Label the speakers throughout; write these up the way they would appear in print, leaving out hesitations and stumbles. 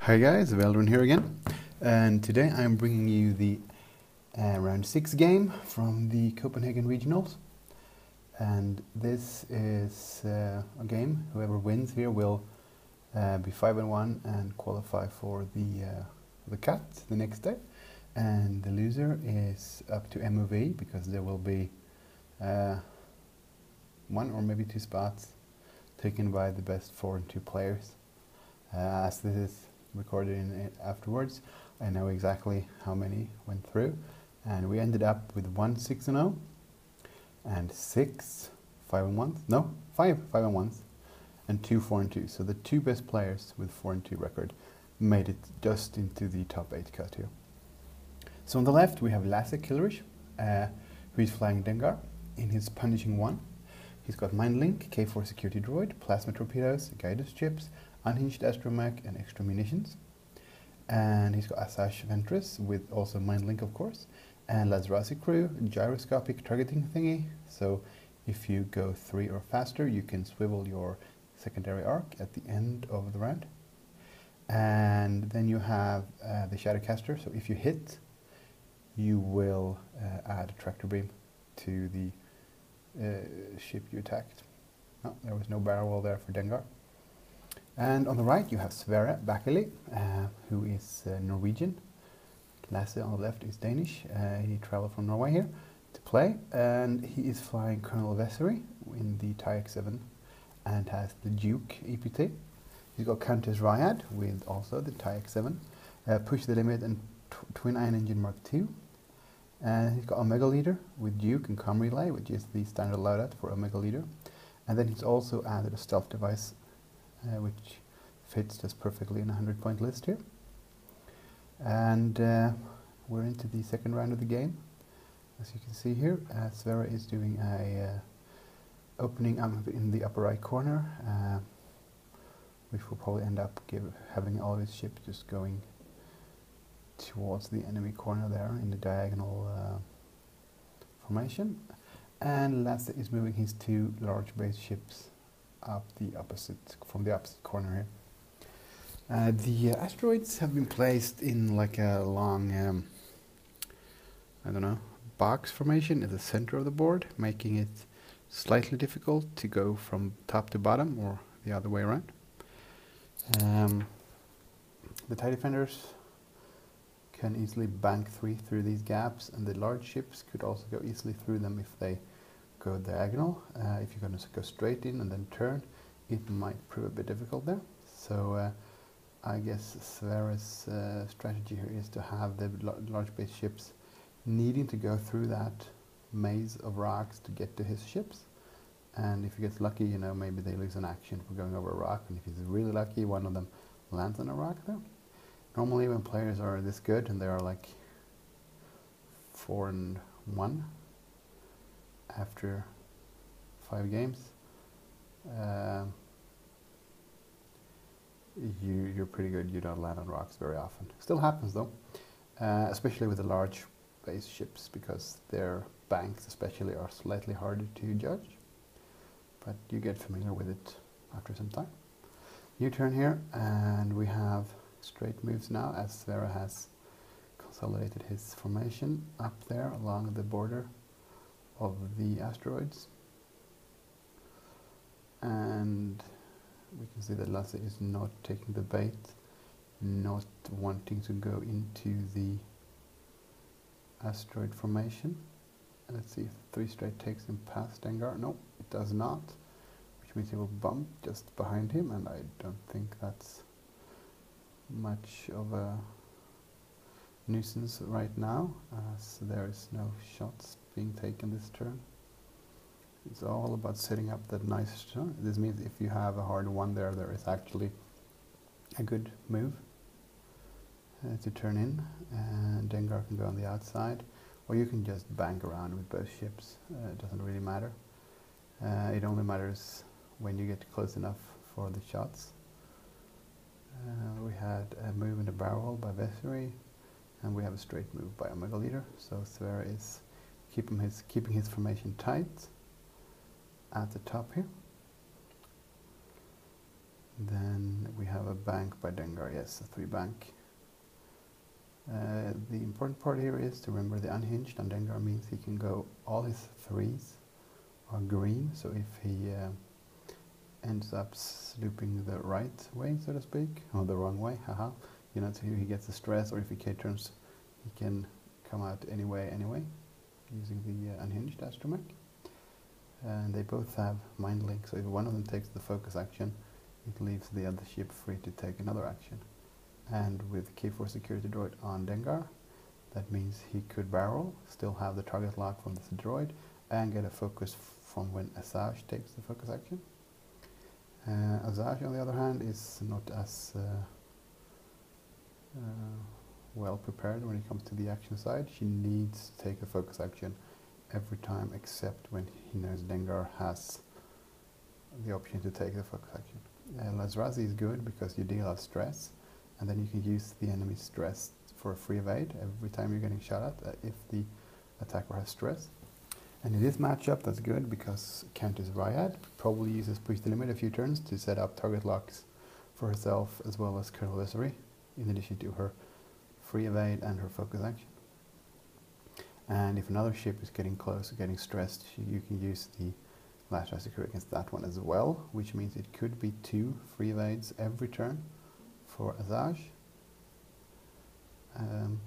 Speaker 1: Hi guys, Veldrin here again, and today I'm bringing you the round 6 game from the Copenhagen Regionals. And this is a game, whoever wins here will be 5-1 and qualify for the cut the next day. And the loser is up to MOV, because there will be one or maybe two spots taken by the best 4 and 2 players. As this is recorded in it afterwards, I know exactly how many went through, and we ended up with 1 6-0 and 6 5-1s, no, 5 5-1s and 2 4-2. So the 2 best players with 4-2 record made it just into the top 8 cut here. So on the left we have Lasse Kilrich, who is flying Dengar in his punishing 1. He's got Mindlink, K4 security droid, plasma torpedoes, guidance chips, unhinged astromech and extra munitions. And he's got Asash Ventress with also Mindlink, of course, and Lazrasi crew, gyroscopic targeting thingy. So if you go 3 or faster, you can swivel your secondary arc at the end of the round. And then you have the Shadowcaster. So if you hit, you will add a tractor beam to the ship you attacked. No, there was no barrel wall there for Dengar. And on the right you have Sverre Bakkeli, who is Norwegian. Lasse on the left is Danish. He traveled from Norway here to play, and he is flying Colonel Vessery in the TIE-X7 and has the Duke EPT. He's got Countess Ryad with also the TIE-X7, Push the Limit and Twin Ion Engine Mark II. And he's got Omega Leader with Duke and Com Relay, which is the standard loadout for Omega Leader. And then he's also added a stealth device, which fits just perfectly in a 100-point list here. And we're into the second round of the game. As you can see here, Sverre is doing a opening in the upper right corner, which will probably end up having all of his ships just going towards the enemy corner there in the diagonal formation. And Lasse is moving his 2 large base ships up from the opposite corner here. The asteroids have been placed in like a long, I don't know, box formation at the center of the board, making it slightly difficult to go from top to bottom or the other way around. The TIE defenders can easily bank through these gaps, and the large ships could also go easily through them if they go diagonal. If you're going to go straight in and then turn, it might prove a bit difficult there. So I guess Sverre's strategy here is to have the large base ships needing to go through that maze of rocks to get to his ships. And if he gets lucky, you know, maybe they lose an action for going over a rock, and if he's really lucky, one of them lands on a rock there. Normally when players are this good and they are like 4-1 after 5 games, you're pretty good. You don't land on rocks very often. Still happens though, especially with the large base ships, because their banks especially are slightly harder to judge, but you get familiar with it after some time. New turn here, and we have straight moves now, as Sverre has consolidated his formation up there along the border of the asteroids. And we can see that Lasse is not taking the bait, not wanting to go into the asteroid formation. And let's see if 3 straight takes him past Dengar. No, it does not, which means he will bump just behind him, and I don't think that's much of a nuisance right now, so there is no shots being taken this turn. It's all about setting up that nice turn. This means if you have a hard 1 there, there is actually a good move to turn in, and Dengar can go on the outside, or you can just bank around with both ships. It doesn't really matter. It only matters when you get close enough for the shots. We had a move in the barrel by Vessery, and we have a straight move by Omega Leader. So Sverre is keeping his formation tight at the top here. Then we have a bank by Dengar, yes, a 3 bank. The important part here is to remember the unhinged on Dengar means he can go, all his 3s are green, so if he ends up looping the right way, so to speak, or the wrong way, haha, you know, so he gets the stress, or if he K-turns, he can come out anyway, using the unhinged astromech. And they both have mind link, so if one of them takes the focus action, it leaves the other ship free to take another action. And with K4 security droid on Dengar, that means he could barrel, still have the target lock from this droid, and get a focus from when Asajj takes the focus action. Asajj, on the other hand, is not as well prepared when it comes to the action side. She needs to take a focus action every time except when he knows Dengar has the option to take the focus action. Lazrazi is good because you deal out stress, and then you can use the enemy's stress for a free evade every time you're getting shot at if the attacker has stress. And in this matchup, that's good because counters Ryad, probably uses push the limit a few turns to set up target locks for herself as well as Colonel Vessery, in addition to her free evade and her focus action. And if another ship is getting close or getting stressed, you can use the last massacre against that one as well, which means it could be 2 free evades every turn for Asajj.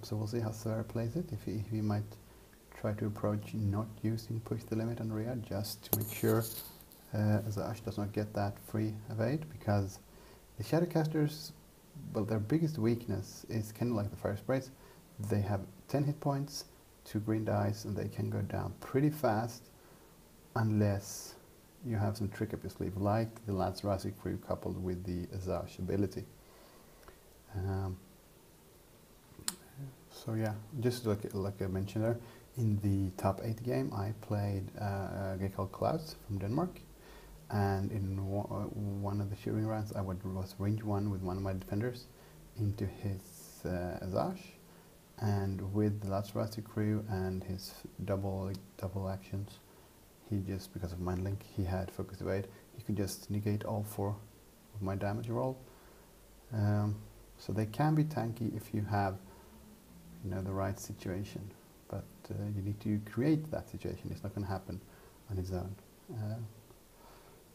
Speaker 1: So we'll see how Sver plays it, if he might try to approach not using push the limit on Riyadh just to make sure Asajj does not get that free evade, because the Shadowcasters, well, their biggest weakness is kind of like the Fire Sprays. They have 10 hit points, 2 green dice, and they can go down pretty fast unless you have some trick up your sleeve, like the Lazrazi crew coupled with the Asajj ability. So yeah, just like I mentioned there, in the top 8 game I played a guy called Klaus from Denmark, and in one of the shooting rounds I was range 1 with one of my defenders into his Asajj, and with the Lazrazi crew and his double actions, he just, because of mind link, he had focus evade, he could just negate all 4 of my damage roll. So they can be tanky if you have, you know, the right situation, but you need to create that situation. It's not going to happen on its own.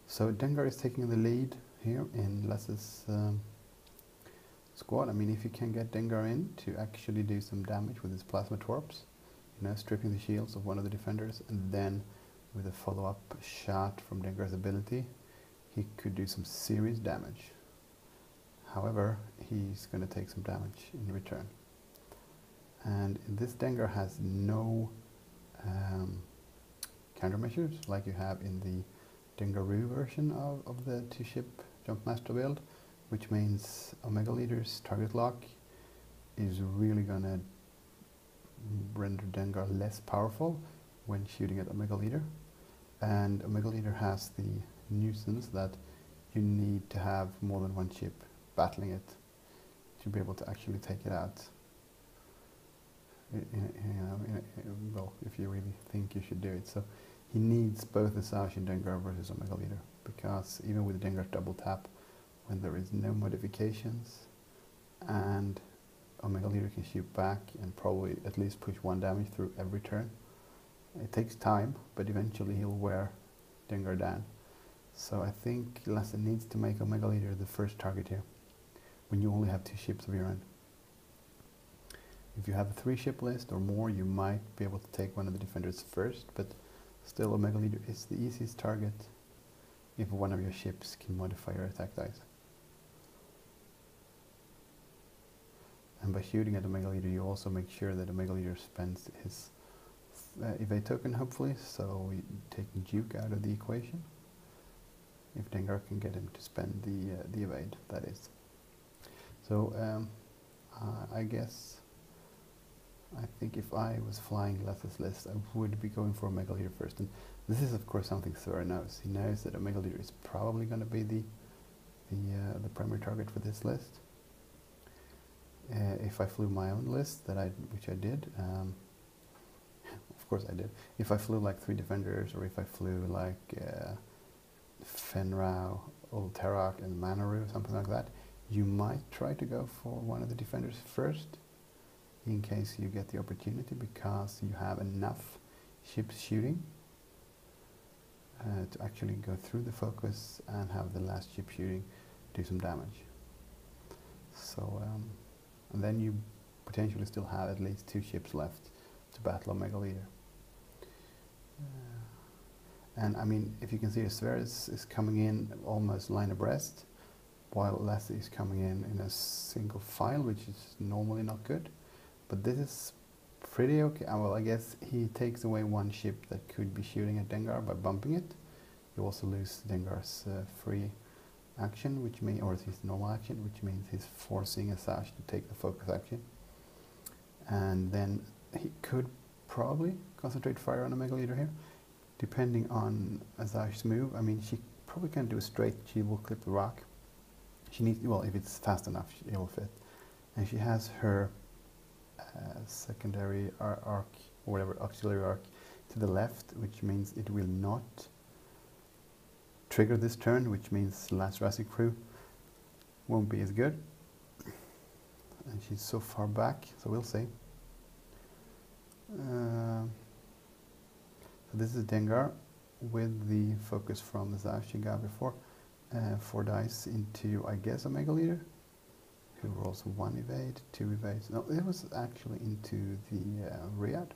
Speaker 1: So Dengar is taking the lead here in Les's squad. I mean, if you can get Dengar in to actually do some damage with his plasma torps, you know, stripping the shields of one of the defenders, and then with a follow-up shot from Dengar's ability, he could do some serious damage. However, he's going to take some damage in return. And this Dengar has no countermeasures like you have in the Dengaroo version of the 2-ship Jumpmaster build, which means Omega Leader's target lock is really going to render Dengar less powerful when shooting at Omega Leader. And Omega Leader has the nuisance that you need to have more than one ship battling it to be able to actually take it out. Well, if you really think you should do it. So he needs both Asajj and Dengar versus Omega Leader, because even with Dengar's double tap, when there is no modifications and Omega Leader can shoot back and probably at least push 1 damage through every turn, it takes time, but eventually he'll wear Dengar down. So I think Lasse needs to make Omega Leader the first target here, when you only have 2 ships of your own. If you have a 3-ship list or more, you might be able to take one of the defenders first, but still Omega Leader is the easiest target if one of your ships can modify your attack dice. And by shooting at Omega Leader, you also make sure that Omega Leader spends his evade token, hopefully, so taking Duke out of the equation. If Dengar can get him to spend the evade, that is. So I guess, I think if I was flying Lasse's list, I would be going for Omega Leader first. And this is, of course, something Sver knows. He knows that Omega Leader is probably going to be the primary target for this list. If I flew my own list, which I did, of course I did. If I flew like 3 defenders, or if I flew like Fenrau old Terrak and Manaru, something like that, you might try to go for one of the defenders first, in case you get the opportunity, because you have enough ships shooting to actually go through the focus and have the last ship shooting do some damage. So, and then you potentially still have at least 2 ships left to battle a Mega Leader. And I mean, if you can see, Sverres is coming in almost line abreast, while Lassie is coming in a single file, which is normally not good. But this is pretty okay. Well, I guess he takes away 1 ship that could be shooting at Dengar by bumping it. You also lose Dengar's free action, which means, or his normal action, which means he's forcing Asajj to take the focus action. And then he could probably concentrate fire on a Mega Leader here, depending on Asajj's move. I mean, she probably can't do a straight, she will clip the rock. She needs, well, if it's fast enough, it will fit. And she has her secondary arc, or whatever, auxiliary arc to the left, which means it will not trigger this turn, which means last Razzie crew won't be as good. And she's so far back, so we'll see. So this is Dengar with the focus from the Asajj she got before. 4 dice into, I guess, a Mega Leader, who rolls 1 evade, 2 evades. No, it was actually into the Riyadh,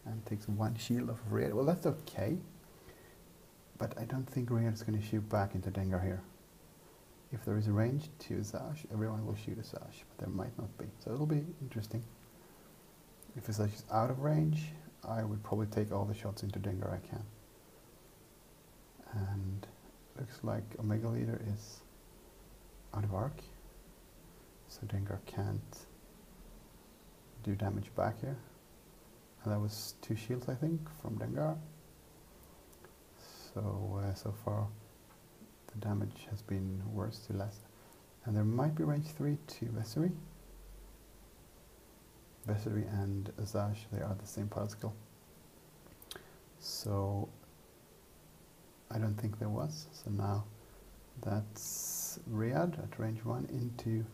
Speaker 1: and takes 1 shield off of Riyadh. Well, that's okay, but I don't think Riyadh is going to shoot back into Dengar here. If there is a range to Asajj, everyone will shoot Asajj, but there might not be. So it'll be interesting. If Asajj is out of range, I would probably take all the shots into Dengar I can. And looks like Omega Leader is out of arc, so Dengar can't do damage back here. And that was 2 shields, I think, from Dengar. So so far the damage has been worse to less. And there might be range 3 to Vessery. Vessery and Asajj, they are the same particle. So I don't think there was. So now that's Riyadh at range 1 into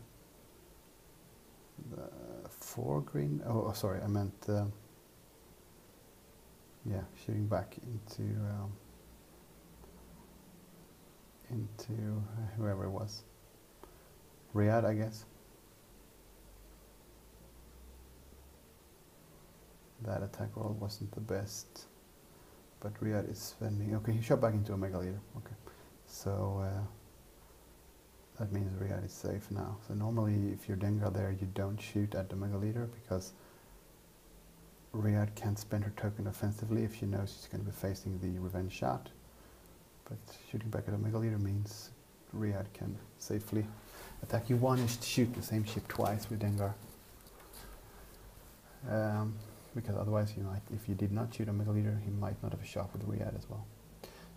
Speaker 1: the 4 green. Oh, sorry, I meant yeah, shooting back into whoever it was. Riyadh, I guess. That attack roll wasn't the best, but Riyadh is spending. Okay, he shot back into a Mega Leader. Okay, so that means Riyadh is safe now. So normally, if you're Dengar there, you don't shoot at the Mega Leader, because Riyadh can't spend her token offensively if she knows she's going to be facing the revenge shot. But shooting back at a Mega Leader means Riyadh can safely attack. You want to shoot the same ship twice with Dengar. Because otherwise, you might, if you did not shoot a Mega Leader, he might not have a shot with Riyadh as well.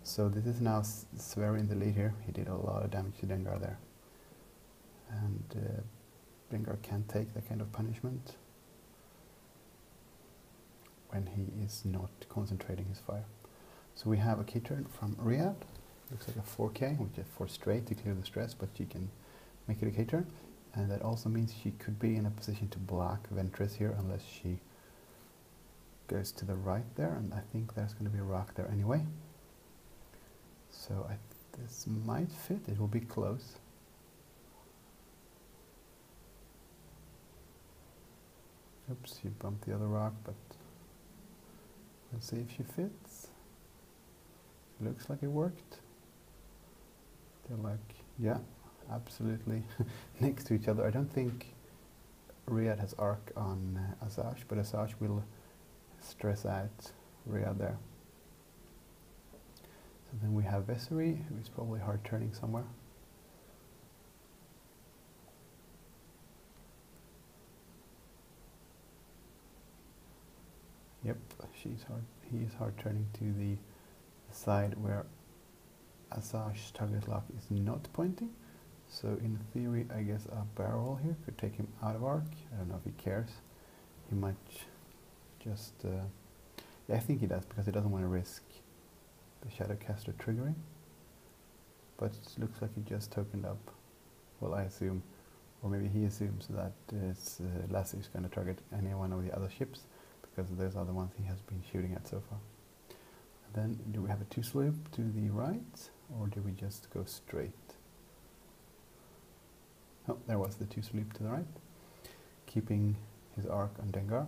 Speaker 1: So this is now Sverre in the lead here. He did a lot of damage to Dengar there. And Dengar can't take that kind of punishment when he is not concentrating his fire. So we have a K-turn from Riyadh. Looks like a 4K, which is 4 straight to clear the stress, but she can make it a K-turn. And that also means she could be in a position to block Ventress here, unless she goes to the right there, and I think there's going to be a rock there anyway. So this might fit. It will be close. Oops, you bumped the other rock, but we'll see if she fits. Looks like it worked. They're like, yeah, absolutely next to each other. I don't think Riyadh has arc on Asajj, but Asajj will stress out Riyadh there. So then we have Vessery, who is probably hard turning somewhere. Yep, she's hard. He is hard turning to the side where Asajj's target lock is not pointing. So in theory, I guess a barrel roll here could take him out of arc. I don't know if he cares. He might just yeah, I think he does, because he doesn't want to risk the Shadowcaster triggering. but it looks like he just tokened up. Well, I assume, or maybe he assumes that Lassie is going to target any one of the other ships, because those are the ones he has been shooting at so far. And then, do we have a 2 sloop to the right, or do we just go straight? Oh, there was the 2 sloop to the right, keeping his arc on Dengar,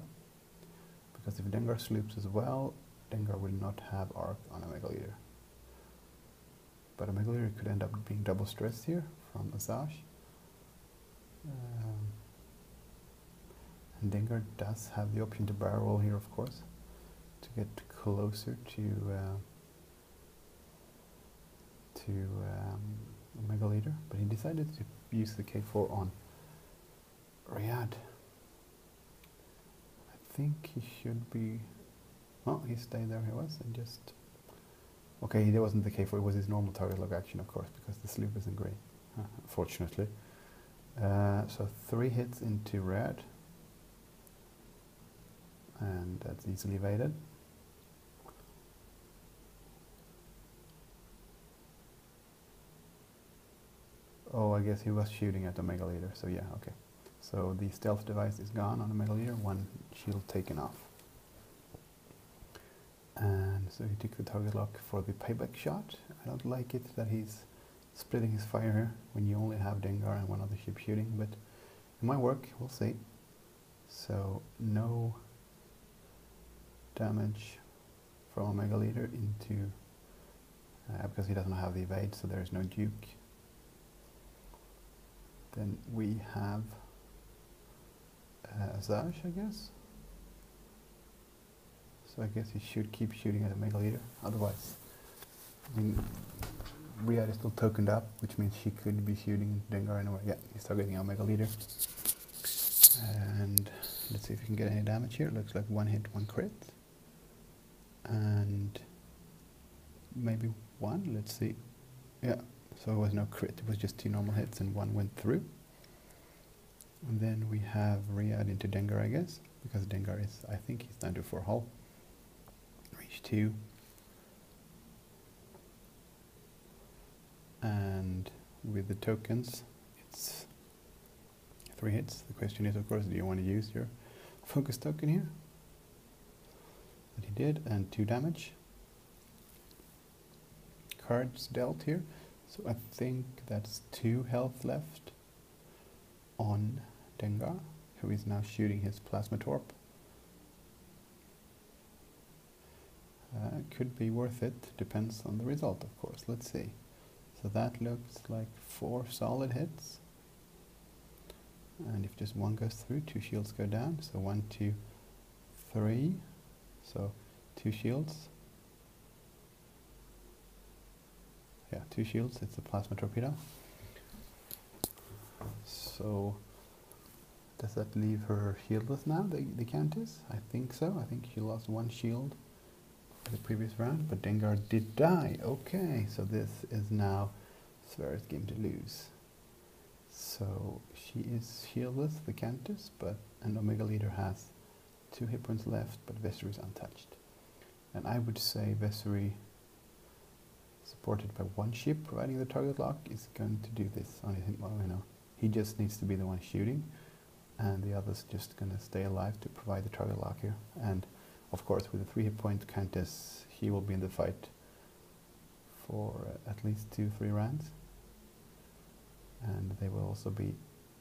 Speaker 1: because if Dengar sloops as well, Dengar will not have arc on a Megaleader. But a Megaleader could end up being double stressed here from Asajj. And Dengar does have the option to barrel roll here, of course, to get closer to a Megaleader, but he decided to use the K4 on Riyadh. I think he should be... Oh, he stayed there he was, and just... Okay, there wasn't the K4, it was his normal target lock action, of course, because the sloop isn't grey, fortunately. So 3 hits into Riyadh, and that's easily evaded. Oh, I guess he was shooting at the Megaleader, so yeah, okay. So the stealth device is gone on the Megaleader, 1 shield taken off. And so he took the target lock for the payback shot. I don't like it that he's splitting his fire here when you only have Dengar and one other ship shooting, but it might work, we'll see. So no damage from a Megaleader into, because he doesn't have the evade, so there is no Duke. Then we have Asajj, I guess. So I guess he should keep shooting at a Megaleader, otherwise, I mean, Riyadh is still tokened up, which means she could be shooting Dengar anyway. Yeah, he's targeting our Megaleader. And let's see if we can get any damage here. Looks like 1 hit, 1 crit. And maybe 1, let's see. Yeah, so it was no crit, it was just 2 normal hits and 1 went through. And then we have Riyadh into Dengar, I guess, because Dengar is, I think he's down to 4 hull. Reach 2. And with the tokens, it's 3 hits. The question is, of course, do you want to use your focus token here? That he did, and 2 damage. Cards dealt here. So I think that's 2 health left on Dengar, who is now shooting his plasma torp. Could be worth it, depends on the result, of course. Let's see. So that looks like 4 solid hits. And if just 1 goes through, 2 shields go down. So 1, 2, 3. So 2 shields. Yeah, 2 shields, it's a plasma torpedo. So does that leave her shieldless now, the Countess? I think so. I think she lost 1 shield the previous round, but Dengar did die. Okay, so this is now Sverre's game to lose. So she is shieldless, the Countess, and Omega Leader has 2 hit points left, but Vessery is untouched. And I would say Vessery, supported by 1 ship providing the target lock, is going to do this on his, well, you know, he just needs to be the one shooting, and the other's just going to stay alive to provide the target lock here. And of course, with a 3 hit point Countess, he will be in the fight for at least 2-3 rounds. And they will also be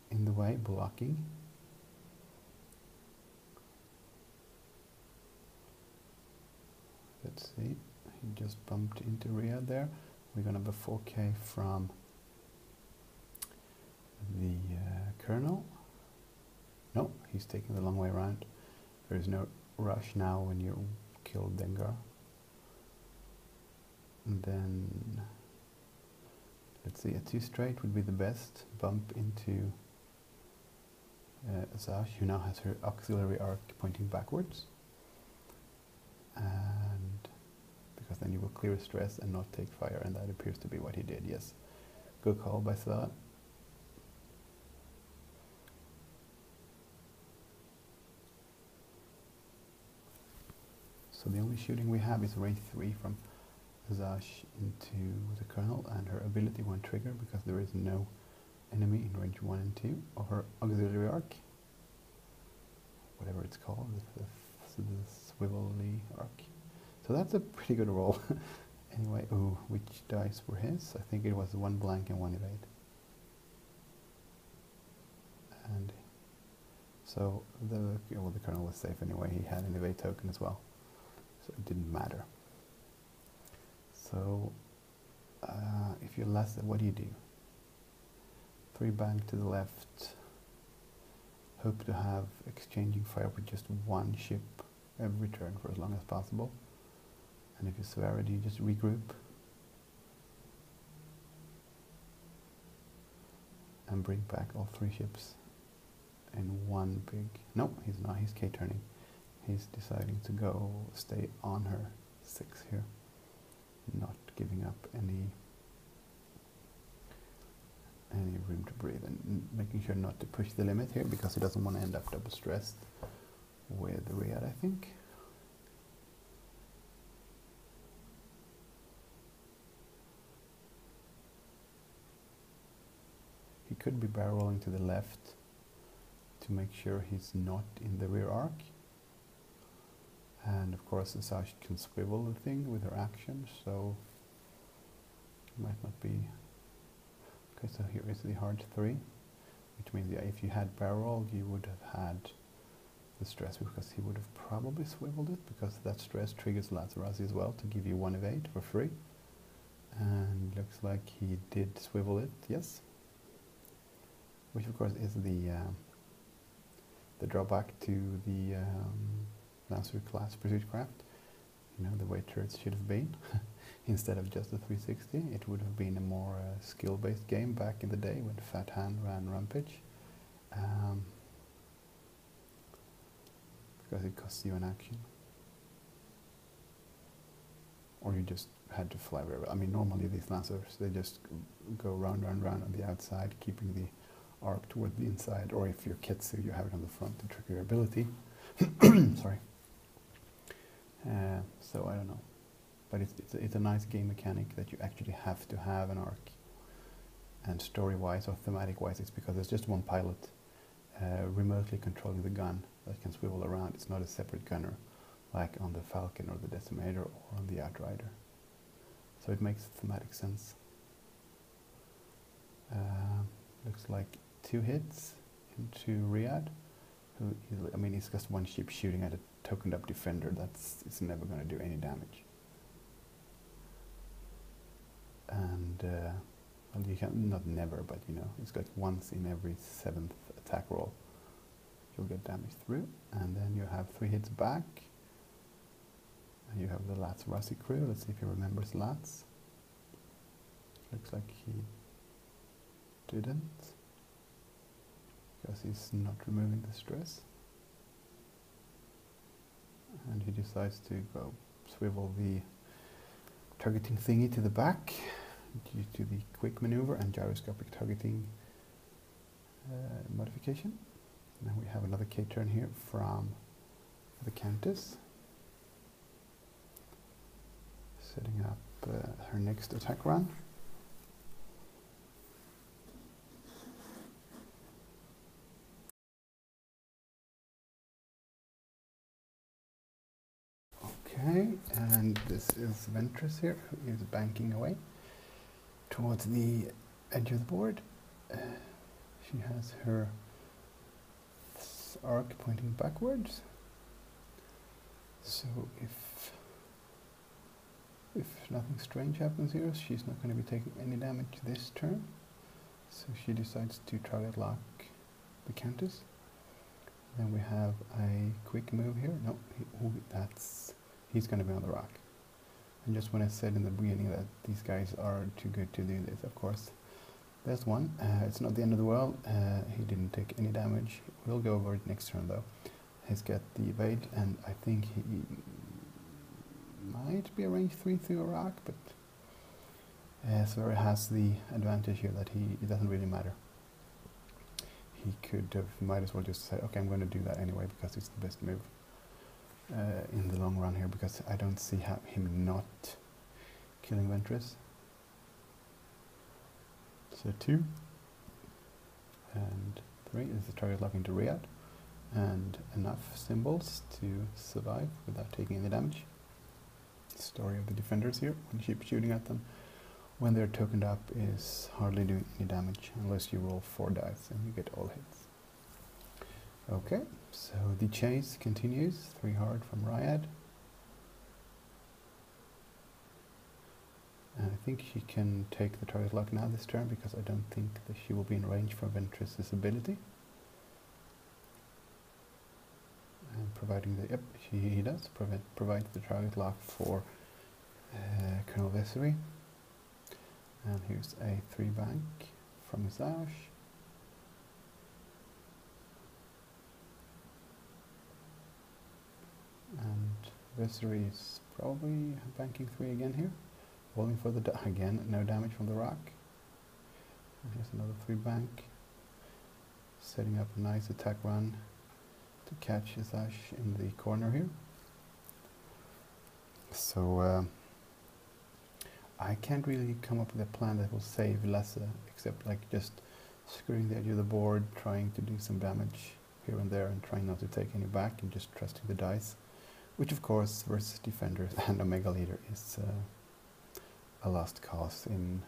Speaker 1: in the way, blocking. Let's see, he just bumped into Riyadh there. We're going to have a 4K from the Colonel. No, he's taking the long way around. There is no rush now when you kill Dengar. And then, let's see, a 2 straight would be the best. Bump into Asajj, who now has her auxiliary arc pointing backwards. And because then you will clear stress and not take fire, and that appears to be what he did, yes. Good call by Sverre. So the only shooting we have is Ray 3 from Zash into the Colonel, and her ability won't trigger because there is no enemy in range 1 and 2 of her auxiliary arc. Whatever it's called, the swivelly arc. So that's a pretty good roll. Anyway, oh, which dice were his? I think it was 1 blank and 1 evade. And so the Colonel was safe anyway. He had an evade token as well, so it didn't matter. So if you're less, what do you do? 3 bank to the left. Hope to have exchanging fire with just 1 ship every turn for as long as possible. And if you swear it, you just regroup and bring back all 3 ships in 1 big... No, he's not. He's K-turning. He's deciding to go stay on her 6 here, not giving up any room to breathe, and making sure not to push the limit here because he doesn't want to end up double stressed with Riyadh, I think. He could be barrel rolling to the left to make sure he's not in the rear arc. And of course, Sash can swivel the thing with her action, so it might not be. Okay, so here is the hard 3, which means if you had barrel rolled, you would have had the stress because he would have probably swiveled it, because that stress triggers Lazarus as well to give you 1 evade for free. And looks like he did swivel it, yes. Which of course is the drawback to the Lancer class pursuit craft. You know, the way turrets should have been. Instead of just a 360, it would have been a more skill-based game back in the day when Fat Hand ran Rampage. Because it costs you an action. Or you just had to fly very well. I mean, normally these Lancers, they just go round on the outside, keeping the arc toward the inside, or if you're Ketsu, you have it on the front to trigger your ability. Sorry. So I don't know, but it's a nice game mechanic that you actually have to have an arc. And story-wise or thematic-wise, it's because there's just 1 pilot remotely controlling the gun that can swivel around. It's not a separate gunner like on the Falcon or the Decimator or on the Outrider. So it makes thematic sense. Looks like 2 hits into Riyadh. Who easily, I mean, he's just 1 ship shooting at a tokened up defender. It's never going to do any damage. And well, you can not never, but you know, it's got once in every 7th attack roll you'll get damage through, and then you have 3 hits back. And you have the Lats Rossi crew. Let's see if he remembers Lats. Looks like he didn't, because he's not removing the stress. And he decides to go swivel the targeting thingy to the back due to the quick maneuver and gyroscopic targeting modification. Now we have another K-turn here from the Countess, setting up her next attack run. Okay, and this is Ventress here, who is banking away towards the edge of the board. She has her arc pointing backwards. So if nothing strange happens here, she's not going to be taking any damage this turn. So she decides to target lock the Countess. Then we have a quick move here. No, he's going to be on the rock. And just when I said in the beginning that these guys are too good to do this, of course, there's one. It's not the end of the world. He didn't take any damage. We'll go over it next turn though. He's got the evade, and I think he might be a range 3 through a rock, but Sverre has the advantage here that it doesn't really matter. He might as well just say, okay, I'm going to do that anyway because it's the best move in the long run here, because I don't see him not killing Ventress. So 2 and 3 is the target lock into Riyadh, and enough symbols to survive without taking any damage. Story of the defenders here, when you keep shooting at them when they're tokened up, is hardly doing any damage unless you roll 4 dice and you get all hits. Okay, so the chase continues. 3 hard from Riyadh. And I think she can take the target lock now this turn, because I don't think that she will be in range for Ventress's ability. And providing the, yep, he does provide the target lock for Colonel Vessery. And here's a 3 bank from Zash. And Vessery is probably banking 3 again here. Rolling for the, again, no damage from the rock. And here's another 3 bank. Setting up a nice attack run to catch Zash in the corner here. So I can't really come up with a plan that will save Lasse, except like just screwing the edge of the board, trying to do some damage here and there, and trying not to take any back, and just trusting the dice, which of course versus defenders and Omega Leader is a lost cause in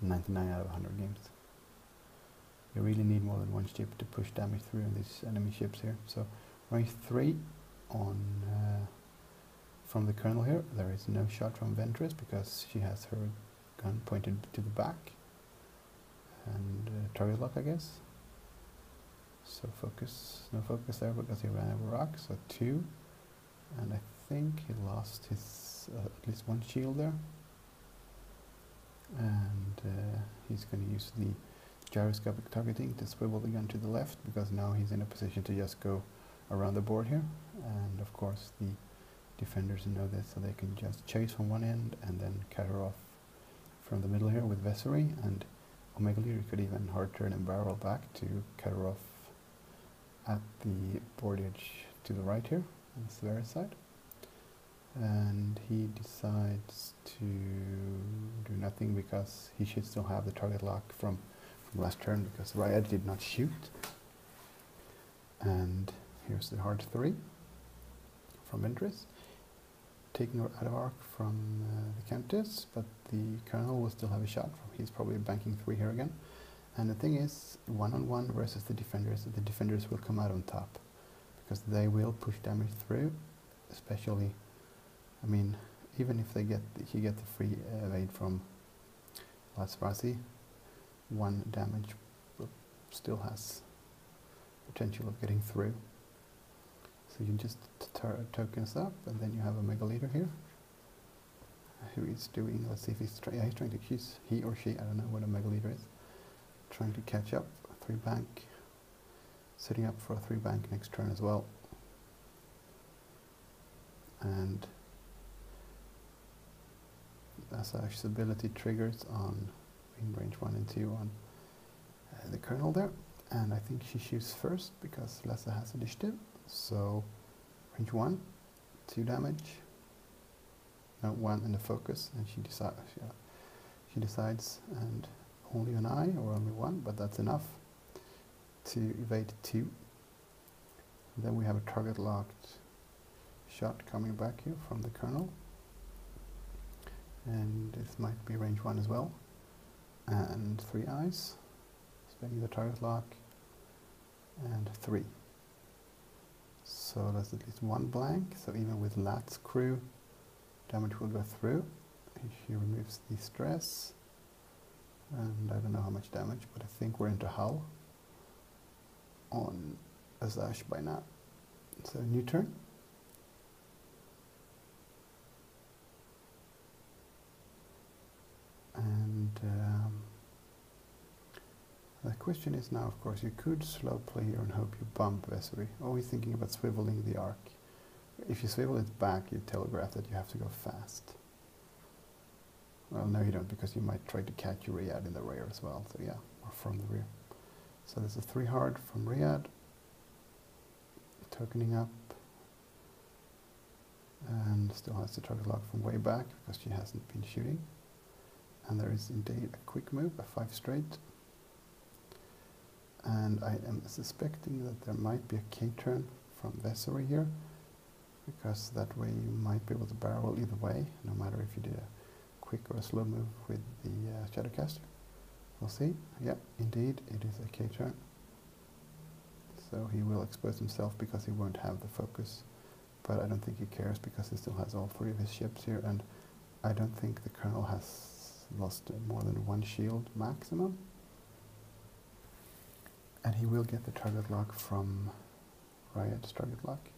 Speaker 1: 99 out of 100 games. You really need more than 1 ship to push damage through on these enemy ships here. So range 3 on from the Colonel here. There is no shot from Ventress because she has her gun pointed to the back. And target lock, I guess. So focus, no focus there because he ran over rock. So 2. And I think he lost his at least 1 shield there. And he's going to use the gyroscopic targeting to swivel the gun to the left, because now he's in a position to just go around the board here. And of course the defenders know this, so they can just chase from one end and then cut her off from the middle here with Vessery, and Omega Leader could even hard turn and barrel back to cut her off at the board edge to the right here on Sverre's side. And he decides to do nothing because he should still have the target lock from last turn, because Riyadh did not shoot. And here's the hard 3 from Ventress, taking her out of arc from the Countess, but the Colonel will still have a shot. He's probably banking 3 here again. And the thing is, 1-on-1 versus the defenders will come out on top, because they will push damage through, especially, I mean, even if he get the free evade from Lasrasi, 1 damage still has potential of getting through. So you just tokens up, and then you have a Mega Leader here, who is doing, let's see if he's trying to choose, he or she, I don't know what a Mega Leader is, trying to catch up, 3 bank, setting up for a 3 bank next turn as well. And Asash's ability triggers on in range 1 and 2 on the Colonel there, and I think she shoots first because Lasse has initiative. So range 1, 2 damage, no 1 in the focus, and she decides, and only an eye or only 1, but that's enough to evade 2. And then we have a target locked shot coming back here from the Colonel, and this might be range 1 as well, and 3 eyes, spending the target lock, and 3. So that's at least 1 blank, so even with Lat's crew, damage will go through. She removes the stress, and I don't know how much damage, but I think we're into hull on Azash by now. So new turn. And the question is now, of course, you could slow play here and hope you bump Vessery. Always thinking about swiveling the arc. If you swivel it back, you telegraph that you have to go fast. Well, no you don't, because you might try to catch Riyadh in the rear as well, so yeah, or from the rear. So there's a 3 hard from Riyadh, tokening up, and still has the target lock from way back because she hasn't been shooting. And there is indeed a quick move, a 5 straight. And I am suspecting that there might be a K-turn from Vessery here, because that way you might be able to barrel either way, no matter if you did a quick or a slow move with the Shadowcaster. We'll see. Yeah, indeed, it is a K-turn. So he will expose himself because he won't have the focus. But I don't think he cares because he still has all 3 of his ships here, and I don't think the Colonel has lost more than 1 shield maximum. And he will get the target lock from Riot's target lock.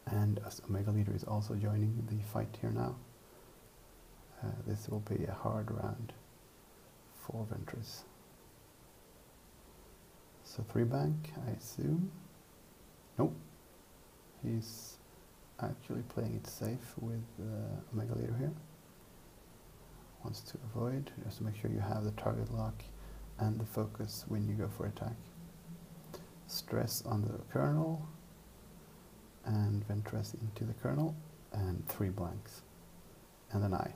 Speaker 1: And as Omega Leader is also joining the fight here now, this will be a hard round for Ventress. So 3 bank, I assume. Nope. He's actually playing it safe with Omega Leader here. Wants to avoid, just to make sure you have the target lock and the focus when you go for attack. Stress on the Colonel, and Ventress into the Colonel, and 3 blanks, and an eye.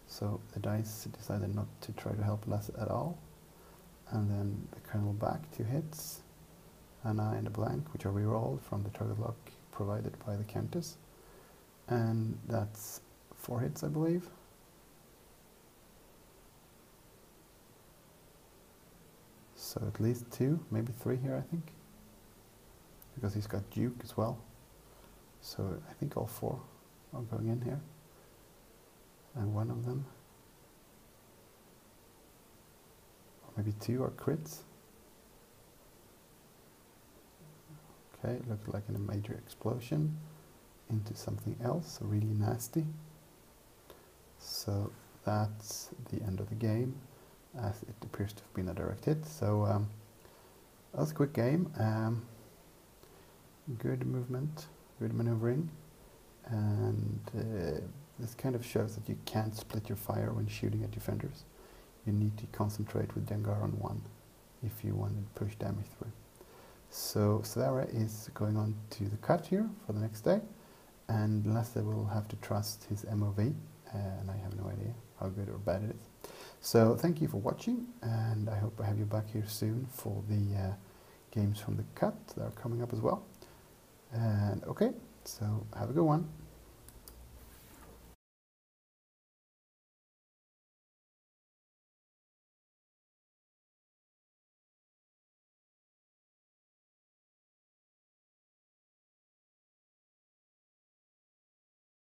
Speaker 1: So the dice decided not to try to help Les at all, and then the Colonel back 2 hits, an eye and a blank, which are rerolled from the target lock provided by the Countess, and that's 4 hits, I believe. So at least 2, maybe 3 here, I think, because he's got Duke as well. So I think all 4 are going in here, and one of them, or maybe 2 are crits. Okay, looked like a major explosion into something else, really nasty. So that's the end of the game, as it appears to have been a direct hit. So that was a quick game. Good movement, good maneuvering, and this kind of shows that you can't split your fire when shooting at defenders. You need to concentrate with Dengar on 1 if you want to push damage through. So Sarah is going on to the cut here for the next day, and Lasse will have to trust his MOV, and I have no idea how good or bad it is. So thank you for watching, and I hope I have you back here soon for the games from the cut that are coming up as well. And okay, so have a good one.